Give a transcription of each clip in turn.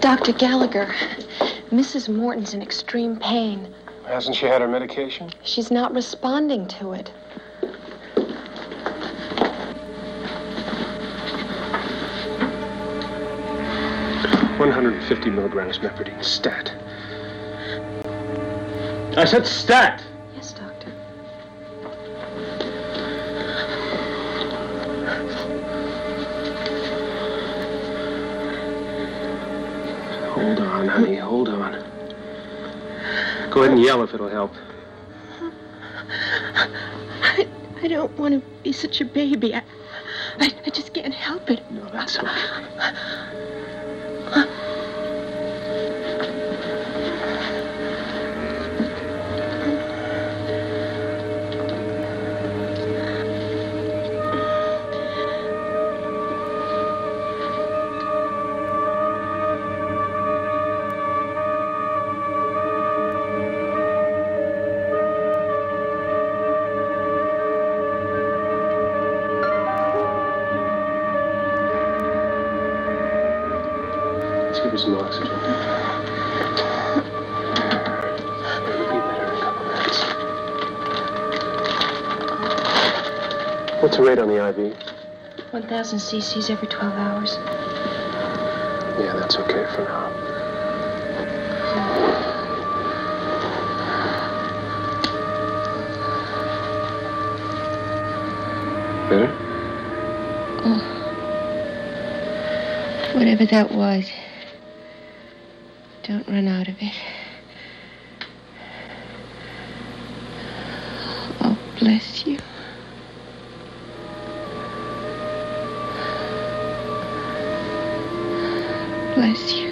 Dr. Gallagher, Mrs. Morton's in extreme pain. Hasn't she had her medication? She's not responding to it. $150 milligrams mepridine, stat. I said stat. Yes, Doctor. Hold on, honey, hold on. Go ahead and yell if it'll help. I don't want to be such a baby. I just can't help it. No, that's okay. Give her some oxygen. It'll be better in a couple minutes. What's the rate on the IV? 1,000 cc's every 12 hours. Yeah, that's okay for now. Better? Oh. Whatever that was. Don't run out of it. Oh, bless you. Bless you.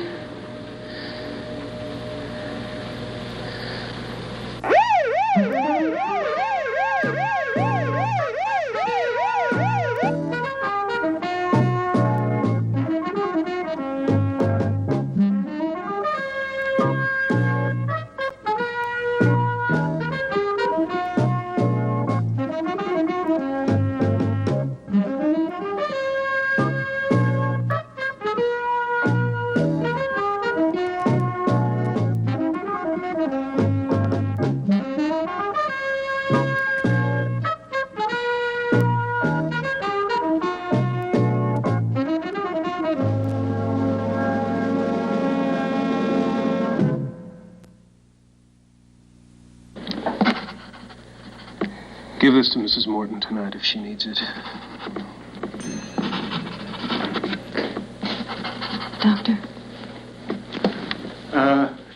Give this to Mrs. Morton tonight if she needs it. Doctor?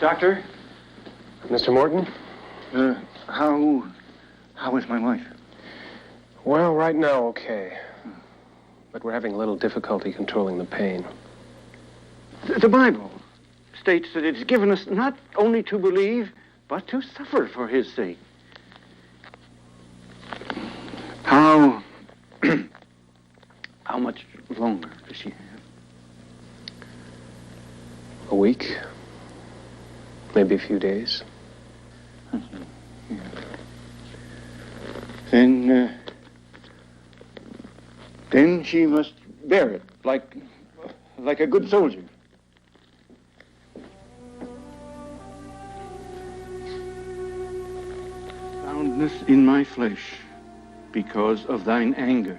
Doctor? Mr. Morton? How is my wife? Well, right now, okay. But we're having a little difficulty controlling the pain. The Bible states that it's given us not only to believe, but to suffer for his sake. How much longer does she have? A week. Maybe a few days. I see. Yeah. Then she must bear it like a good soldier. Soundness in my flesh because of thine anger.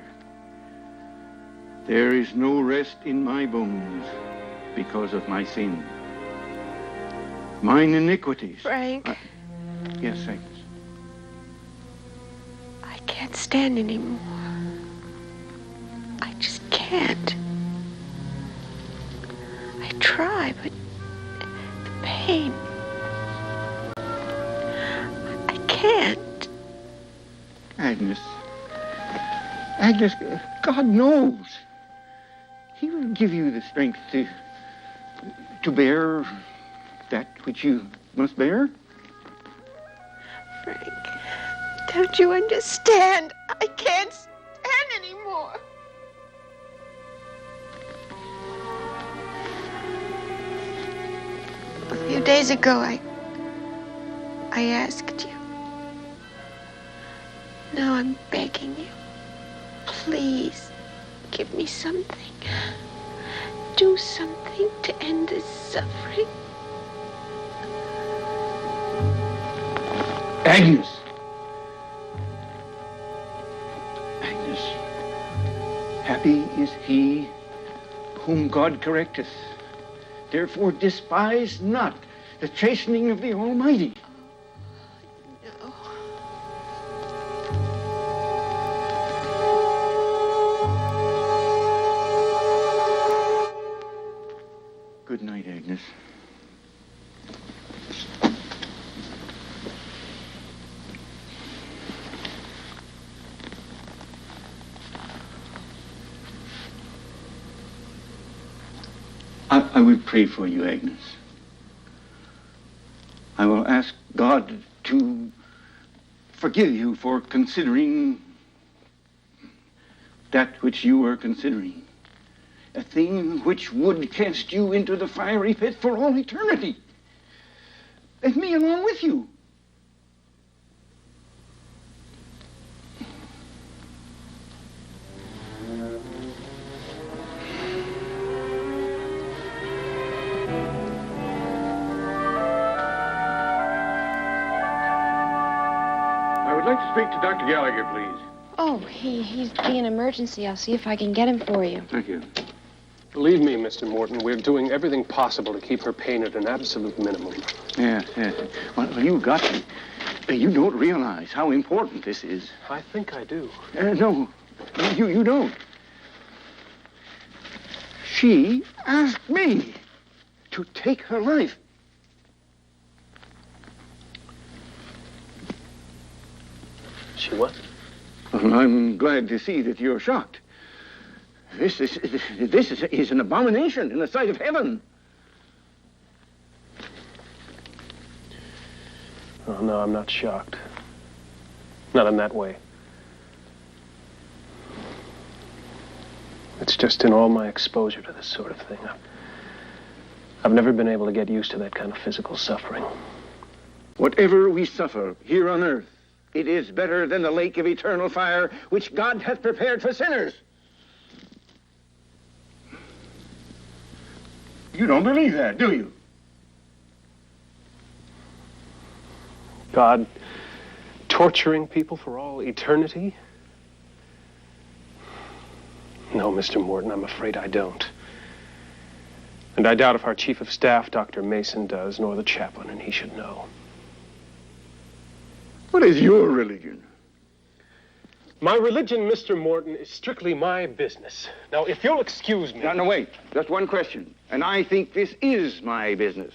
There is no rest in my bones because of my sin. Mine iniquities. Frank. Yes, Agnes. I can't stand anymore. I just can't. I try, but the pain. I can't. Agnes, God knows. He will give you the strength to bear that which you must bear. Frank, don't you understand? I can't stand anymore. A few days ago, I asked you. Now I'm begging you. Please, give me something. do something to end this suffering? Agnes! Agnes, happy is he whom God correcteth. Therefore despise not the chastening of the Almighty. No. Good night, Agnes. I will pray for you, Agnes. I will ask God to forgive you for considering that which you are considering. A thing which would cast you into the fiery pit for all eternity. And me along with you. I would like to speak to Dr. Gallagher, please. Oh, he's being an emergency. I'll see if I can get him for you. Thank you. Believe me, Mr. Morton, we're doing everything possible to keep her pain at an absolute minimum. Yes. Well, you got me. You don't realize how important this is. I think I do. No, you don't. She asked me to take her life. She what? Well, I'm glad to see that you're shocked. This is an abomination in the sight of heaven. Oh, no, I'm not shocked. Not in that way. It's just in all my exposure to this sort of thing. I've never been able to get used to that kind of physical suffering. Whatever we suffer here on earth, it is better than the lake of eternal fire which God hath prepared for sinners. You don't believe that, do you? God torturing people for all eternity? No, Mr. Morton, I'm afraid I don't. And I doubt if our chief of staff, Dr. Mason, does, nor the chaplain, and he should know. What is your religion? My religion, Mr. Morton, is strictly my business. Now, if you'll excuse me... No, wait. Just one question. And I think this is my business.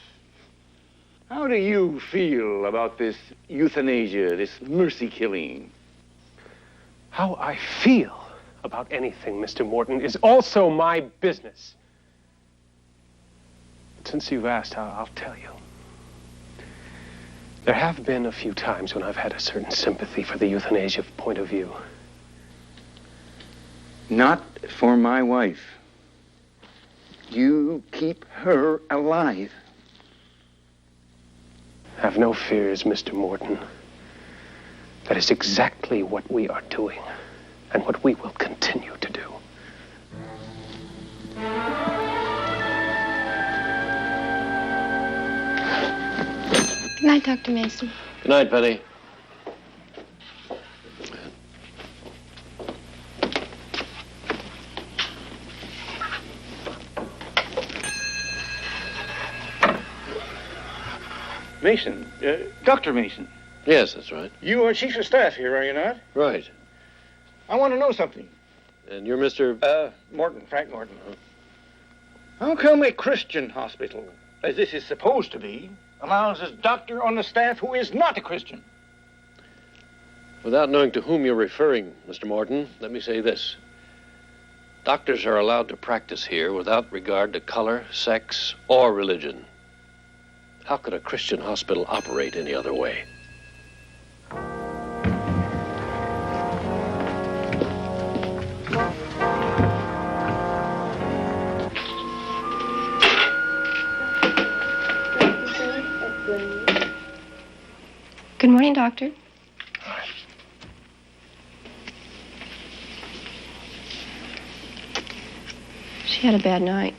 How do you feel about this euthanasia, this mercy killing? How I feel about anything, Mr. Morton, is also my business. Since you've asked, I'll tell you. There have been a few times when I've had a certain sympathy for the euthanasia point of view. Not for my wife. You keep her alive. Have no fears, Mr. Morton. That is exactly what we are doing, and what we will continue to do. Good night, Dr. Mason. Good night, Penny. Mason, Dr. Mason. Yes, that's right. You are chief of staff here, are you not? Right. I want to know something. And you're Mr. Morton, Frank Morton. How come a Christian hospital, as this is supposed to be, allows a doctor on the staff who is not a Christian? Without knowing to whom you're referring, Mr. Morton, let me say this. Doctors are allowed to practice here without regard to color, sex, or religion. How could a Christian hospital operate any other way? Good morning, Doctor. She had a bad night.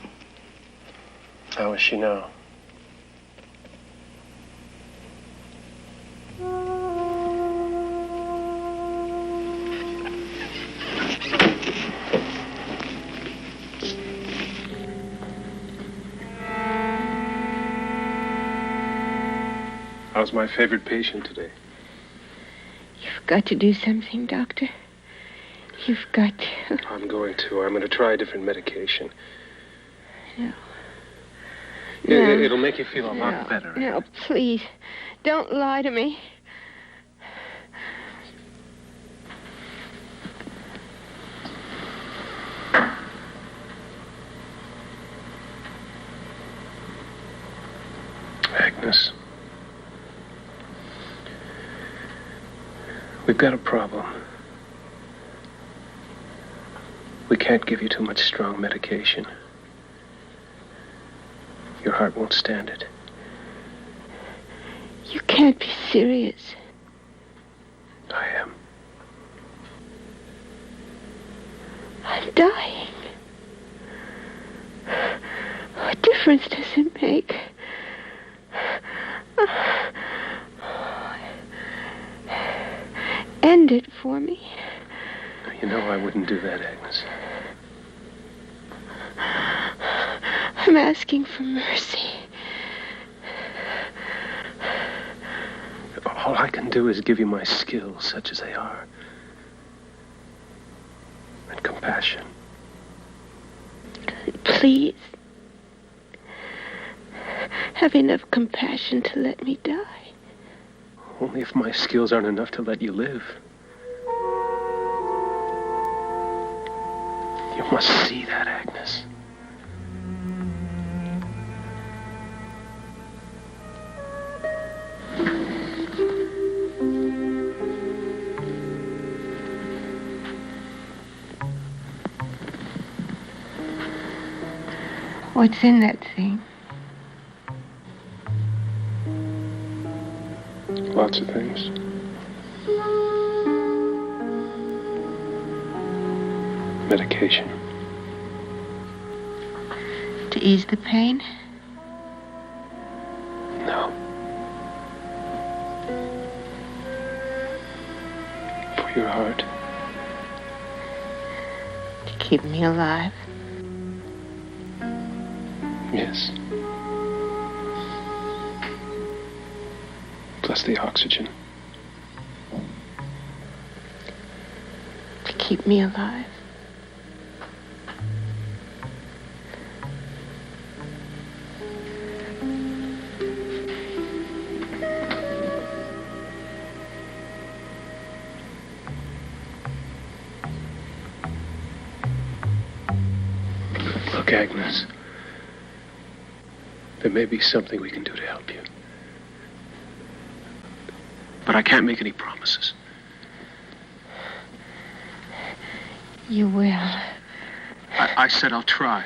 How is she now? How's my favorite patient today? You've got to do something, Doctor. You've got to. I'm going to. I'm going to try a different medication. No. It'll make you feel a lot better. No, please. Don't lie to me. Agnes. We've got a problem. We can't give you too much strong medication. Your heart won't stand it. You can't be serious. I am. I'm dying. What difference does it make? End it for me. You know I wouldn't do that, Agnes. I'm asking for mercy. All I can do is give you my skills, such as they are. And compassion. Please. Have enough compassion to let me die. Only if my skills aren't enough to let you live. You must see that, Agnes. What's in that thing? Lots of things. Medication. To ease the pain? No. For your heart. To keep me alive? Yes. Plus the oxygen. To keep me alive? Look, Agnes. There may be something we can do to help you. But I can't make any promises. You will. I said I'll try.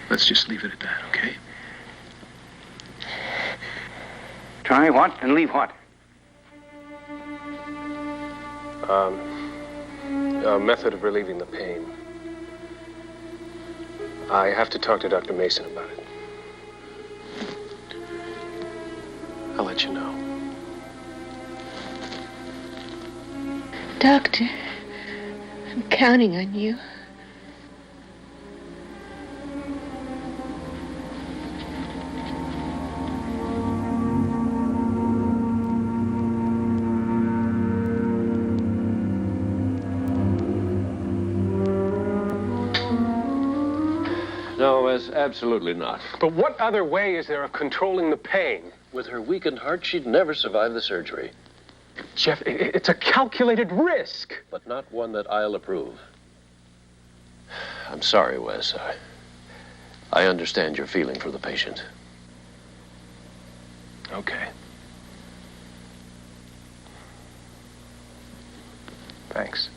Let's just leave it at that, okay? Try what and leave what? A method of relieving the pain. I have to talk to Dr. Mason about it. I'll let you know. Doctor, I'm counting on you. No, Wes, absolutely not. But what other way is there of controlling the pain? With her weakened heart, she'd never survive the surgery. Jeff, it's a calculated risk. But not one that I'll approve. I'm sorry, Wes. I understand your feeling for the patient. Okay. Thanks.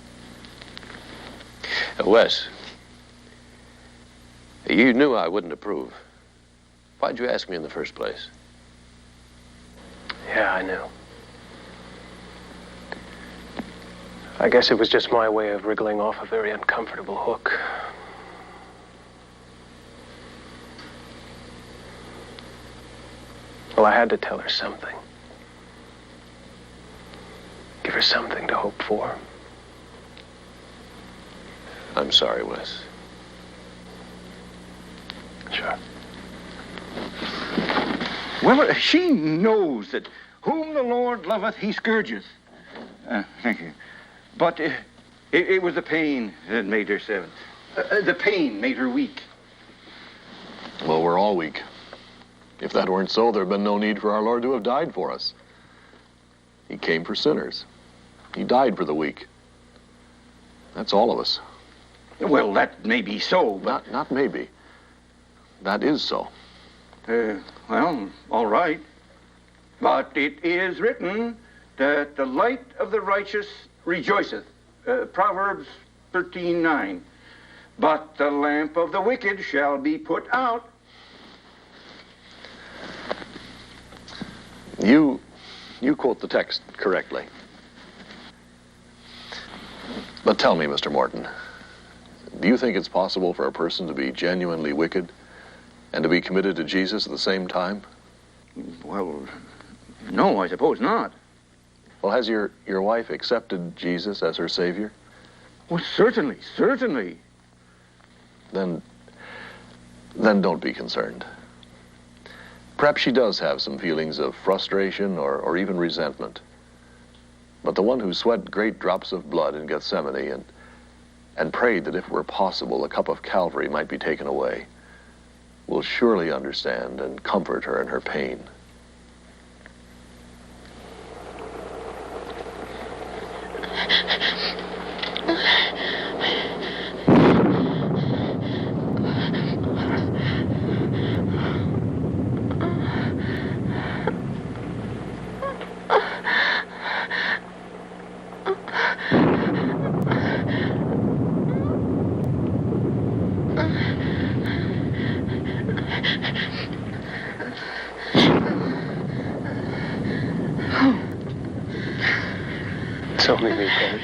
Wes, you knew I wouldn't approve. Why'd you ask me in the first place? Yeah, I knew. I guess it was just my way of wriggling off a very uncomfortable hook. Well, I had to tell her something. Give her something to hope for. I'm sorry, Wes. Sure. Well, she knows that whom the Lord loveth, he scourgeth. Thank you. But it was the pain that made her seventh. The pain made her weak. Well, we're all weak. If that weren't so, there'd been no need for our Lord to have died for us. He came for sinners. He died for the weak. That's all of us. Well, that may be so, but... Not maybe. That is so. Well, all right. But it is written that the light of the righteous rejoiceth. Proverbs 13:9. But the lamp of the wicked shall be put out. You quote the text correctly. But tell me, Mr. Morton, do you think it's possible for a person to be genuinely wicked and to be committed to Jesus at the same time? Well, no, I suppose not. Well, has your wife accepted Jesus as her Savior? Well, certainly, certainly. Then don't be concerned. Perhaps she does have some feelings of frustration or even resentment. But the one who sweat great drops of blood in Gethsemane and prayed that if it were possible, the cup of Calvary might be taken away, will surely understand and comfort her in her pain. It's only me, Penny.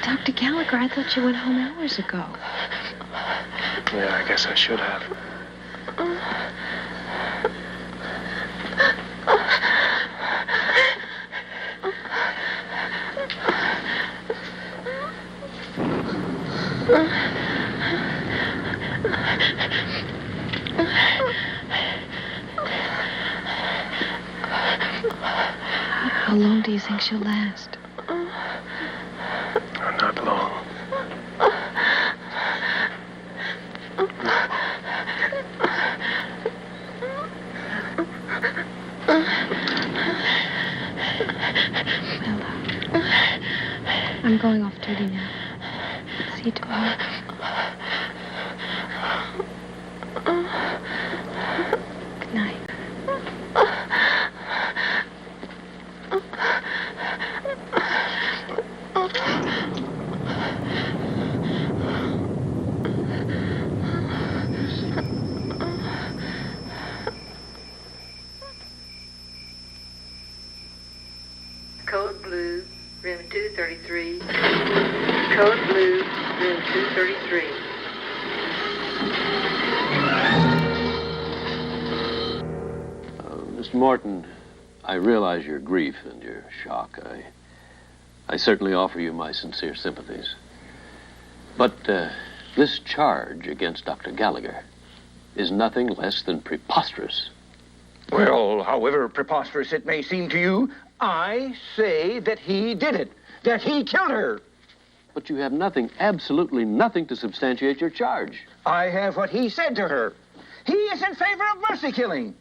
Dr. Gallagher, I thought you went home hours ago. Yeah, I guess I should have. How long do you think she'll last? Not long. Well, I'm going off duty now. See you tomorrow. Good night. Code blue, room 233. Code blue, room 233. Mr. Morton, I realize your grief and your shock. I certainly offer you my sincere sympathies. But this charge against Dr. Gallagher is nothing less than preposterous. Well, however preposterous it may seem to you, I say that he did it, that he killed her. But you have nothing, absolutely nothing to substantiate your charge. I have what he said to her. He is in favor of mercy killing.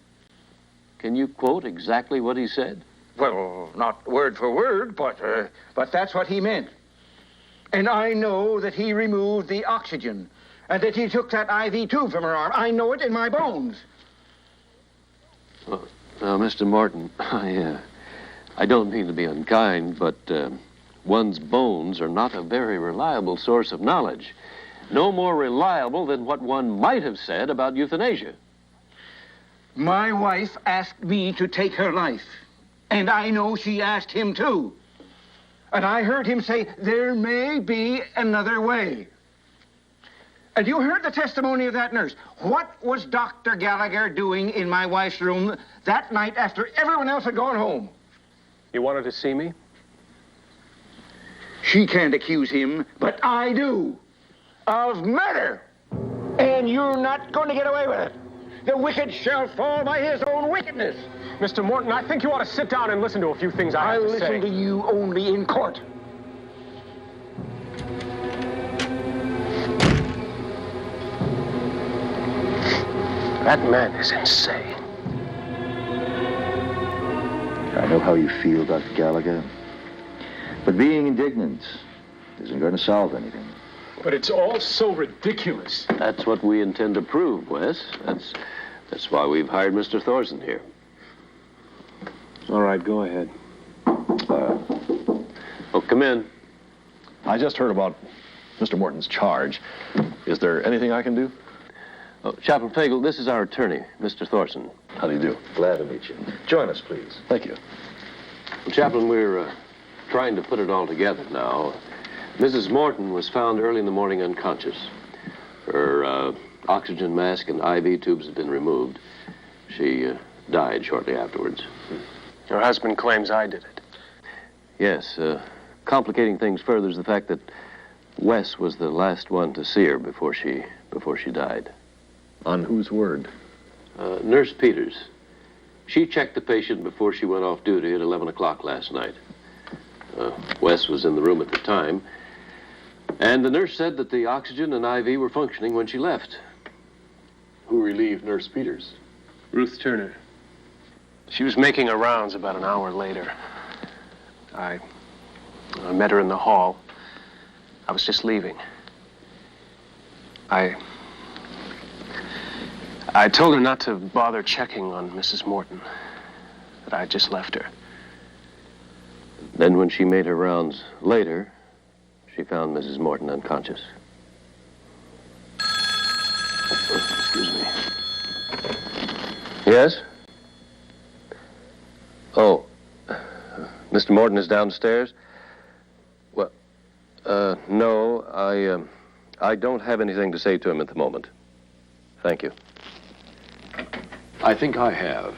Can you quote exactly what he said? Well, not word for word, but that's what he meant. And I know that he removed the oxygen, and that he took that IV tube from her arm. I know it in my bones. Well, now, Mr. Morton, I don't mean to be unkind, but one's bones are not a very reliable source of knowledge. No more reliable than what one might have said about euthanasia. My wife asked me to take her life, and I know she asked him too. And I heard him say, there may be another way. And you heard the testimony of that nurse. What was Dr. Gallagher doing in my wife's room that night after everyone else had gone home? You wanted to see me? She can't accuse him, but I do. Of murder. And you're not going to get away with it. The wicked shall fall by his own wickedness. Mr. Morton, I think you ought to sit down and listen to a few things I have to say. I'll listen to you only in court. That man is insane. I know how you feel, Dr. Gallagher. But being indignant isn't going to solve anything. But it's all so ridiculous. That's what we intend to prove, Wes. That's why we've hired Mr. Thorson here. All right, go ahead. Oh, come in. I just heard about Mr. Morton's charge. Is there anything I can do? Oh, Chaplain Pagel, this is our attorney, Mr. Thorson. How do you do? Glad to meet you. Join us, please. Thank you. Well, Chaplain, we're trying to put it all together now. Mrs. Morton was found early in the morning unconscious. Her oxygen mask and IV tubes had been removed. She died shortly afterwards. Your husband claims I did it. Yes, complicating things further is the fact that Wes was the last one to see her before she died. On whose word? Nurse Peters. She checked the patient before she went off duty at 11 o'clock last night. Wes was in the room at the time, and the nurse said that the oxygen and IV were functioning when she left. Who relieved Nurse Peters? Ruth Turner. She was making her rounds about an hour later. I met her in the hall. I was just leaving. I told her not to bother checking on Mrs. Morton, that I had just left her. Then when she made her rounds later, she found Mrs. Morton unconscious. Excuse me. Yes? Oh, Mr. Morton is downstairs? Well, no, I don't have anything to say to him at the moment. Thank you. I think I have.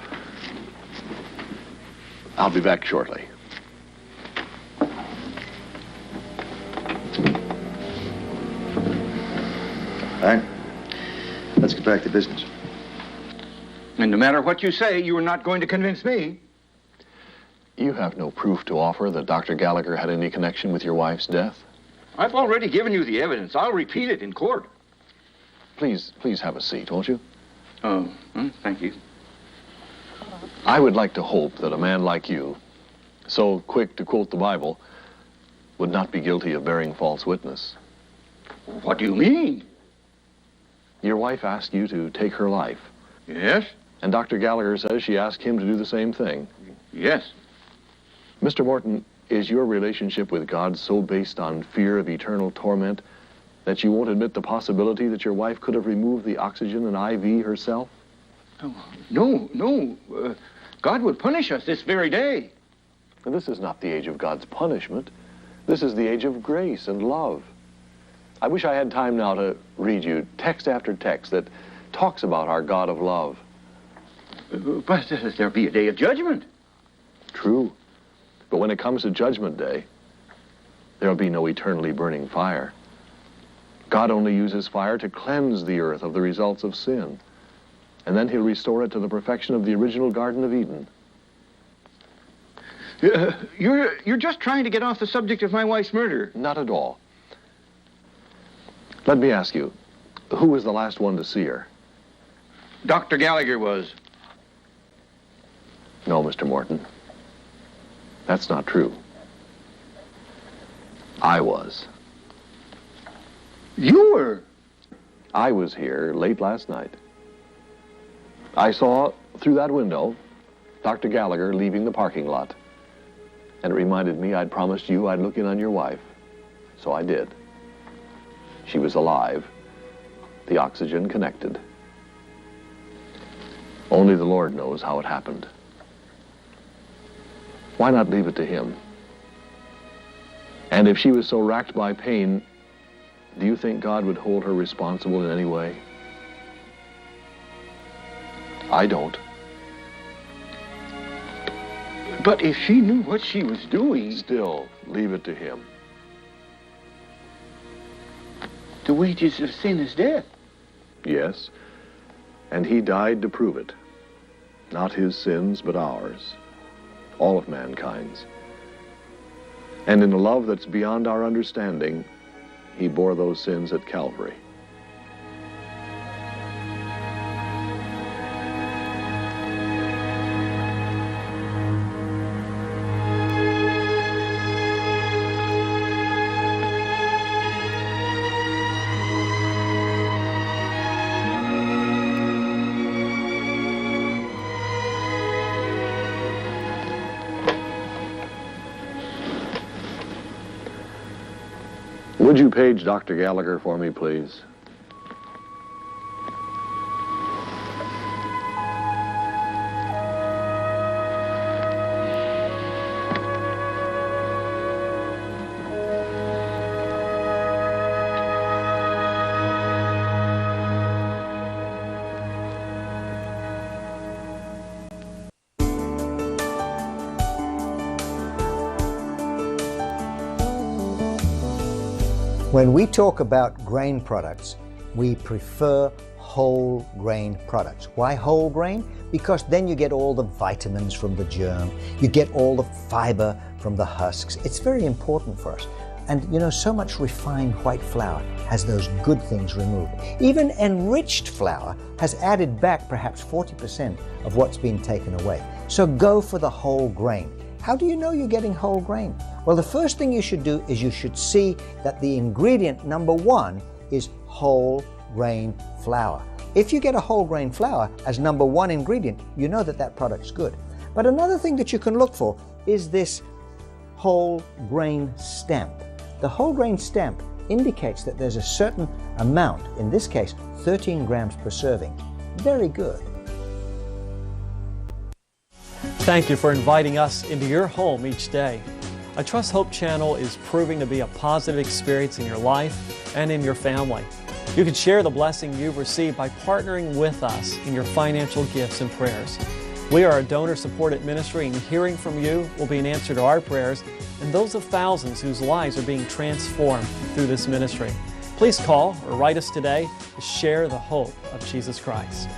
I'll be back shortly. All right. Let's get back to business. And no matter what you say, you are not going to convince me. You have no proof to offer that Dr. Gallagher had any connection with your wife's death? I've already given you the evidence. I'll repeat it in court. Please have a seat, won't you? Oh, thank you. I would like to hope that a man like you, so quick to quote the Bible, would not be guilty of bearing false witness. What do you mean? Your wife asked you to take her life. Yes? And Dr. Gallagher says she asked him to do the same thing. Yes. Mr. Morton, is your relationship with God so based on fear of eternal torment that you won't admit the possibility that your wife could have removed the oxygen and IV herself? No. God would punish us this very day. And this is not the age of God's punishment. This is the age of grace and love. I wish I had time now to read you text after text that talks about our God of love. But there'll be a day of judgment. True. But when it comes to Judgment Day, there'll be no eternally burning fire. God only uses fire to cleanse the earth of the results of sin. And then he'll restore it to the perfection of the original Garden of Eden. You're just trying to get off the subject of my wife's murder. Not at all. Let me ask you, who was the last one to see her? Dr. Gallagher was. No, Mr. Morton. That's not true. I was. You were? I was here late last night. I saw, through that window, Dr. Gallagher leaving the parking lot. And it reminded me I'd promised you I'd look in on your wife. So I did. She was alive. The oxygen connected. Only the Lord knows how it happened. Why not leave it to him? And if she was so racked by pain, do you think God would hold her responsible in any way? I don't. But if she knew what she was doing... Still, leave it to him. The wages of sin is death. Yes, and he died to prove it. Not his sins, but ours. All of mankind's. And in a love that's beyond our understanding, he bore those sins at Calvary. Would you page Dr. Gallagher for me, please? When we talk about grain products, we prefer whole grain products. Why whole grain? Because then you get all the vitamins from the germ, you get all the fiber from the husks. It's very important for us. And you know, so much refined white flour has those good things removed. Even enriched flour has added back perhaps 40% of what's been taken away. So go for the whole grain. How do you know you're getting whole grain? Well, the first thing you should do is you should see that the ingredient number one is whole grain flour. If you get a whole grain flour as number one ingredient, you know that that product's good. But another thing that you can look for is this whole grain stamp. The whole grain stamp indicates that there's a certain amount, in this case 13 grams per serving. Very good. Thank you for inviting us into your home each day. I trust Hope Channel is proving to be a positive experience in your life and in your family. You can share the blessing you've received by partnering with us in your financial gifts and prayers. We are a donor-supported ministry, and hearing from you will be an answer to our prayers and those of thousands whose lives are being transformed through this ministry. Please call or write us today to share the hope of Jesus Christ.